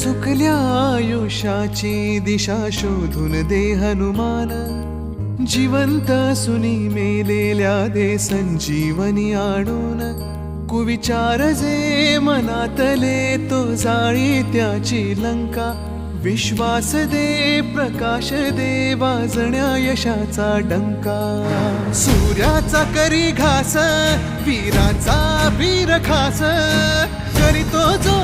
चुकल्या आयुष्याची दिशा शोधून दे हनुमान, जिवंत सुनी मेलेल्या दे संजीवनी आणून. कुविचार जे मनातले तो जाळी त्याची लंका, विश्वास दे प्रकाश दे वाजण्या यशाचा डंका. सूर्याचा करी घास वीराचा वीर खास, करीतो जो